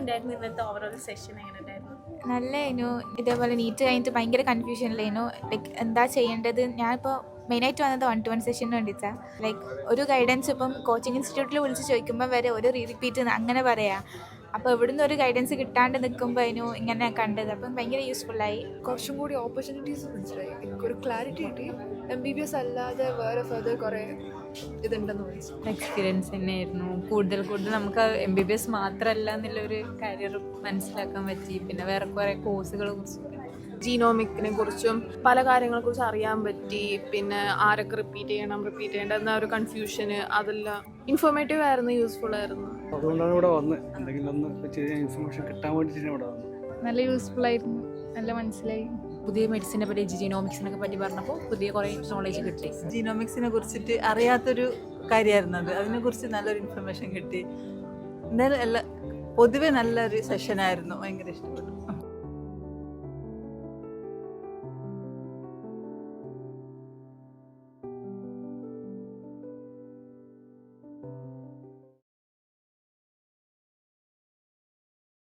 ഉണ്ടായിരുന്നു ഇന്നത്തെ overall session? എങ്ങനെ ഉണ്ടായിരുന്നു? നല്ലതായിരുന്നു. ഇതേപോലെ നീറ്റ് കഴിഞ്ഞിട്ട് ഭയങ്കര കൺഫ്യൂഷനിലായിരുന്നു. ലൈക്ക് എന്താ ചെയ്യേണ്ടത്. ഞാനിപ്പോൾ മെയിനായിട്ട് വന്നത് 1-to-1 സെഷന് വേണ്ടിയിട്ടാണ്. ലൈക്ക് ഒരു ഗൈഡൻസ് ഇപ്പം കോച്ചിങ് ഇൻസ്റ്റിറ്റ്യൂട്ടിൽ വിളിച്ച് ചോദിക്കുമ്പോൾ വരെ ഒരു റിപ്പീറ്റ് അങ്ങനെ പറയാം. അപ്പോൾ ഇവിടുന്ന് ഒരു ഗൈഡൻസ് കിട്ടാണ്ട് നിൽക്കുമ്പോൾ അതിന് ഇങ്ങനെ കണ്ടത് അപ്പം ഭയങ്കര യൂസ്ഫുള്ളായി. കുറച്ചും കൂടി ഓപ്പർച്യൂണിറ്റീസ് മനസ്സിലായി, ഒരു ക്ലാരിറ്റി കിട്ടി. MBBS അല്ലാതെ വേറെ ഫർദർ കുറേ ഇതുണ്ടെന്ന് മനസ്സിലായി. എക്സ്പീരിയൻസ് തന്നെയായിരുന്നു. കൂടുതൽ നമുക്ക് MBBS മാത്രമല്ല എന്നുള്ളൊരു കാര്യം മനസ്സിലാക്കാൻ പറ്റി. പിന്നെ വേറെ കുറേ കോഴ്സുകളെ കുറിച്ച്, ജീനോമിക്കിനെ കുറിച്ചും പല കാര്യങ്ങളെക്കുറിച്ച് അറിയാൻ പറ്റി. പിന്നെ ആരൊക്കെ റിപ്പീറ്റ് ചെയ്യേണ്ടെന്ന ഒരു കൺഫ്യൂഷന്, അതെല്ലാം ഇൻഫോർമേറ്റീവ് ആയിരുന്നു, യൂസ്ഫുൾ ആയിരുന്നു. അതുകൊണ്ടാണ് ഇവിടെ വന്ന് എന്തെങ്കിലും ഒന്ന് ചെറിയ ഇൻഫർമേഷൻ കിട്ടാൻ വേണ്ടിയിട്ടാണ് ഇവിടെ വന്നത്. നല്ല യൂസ്ഫുൾ ആയിരുന്നു, നല്ല മനസ്സിലായി. പുതിയ മെഡിസിനെ പറ്റി, ജീനോമിക്സിനൊക്കെ പറ്റി പറഞ്ഞപ്പോൾ പുതിയ കുറേ നോളേജ് കിട്ടി. ജീനോമിക്സിനെ കുറിച്ചിട്ട് അറിയാത്തൊരു കാര്യമായിരുന്നു അത്. അതിനെക്കുറിച്ച് നല്ലൊരു ഇൻഫർമേഷൻ കിട്ടി. എന്തായാലും പൊതുവെ നല്ലൊരു സെഷനായിരുന്നു, ഭയങ്കര ഇഷ്ടപ്പെട്ടു.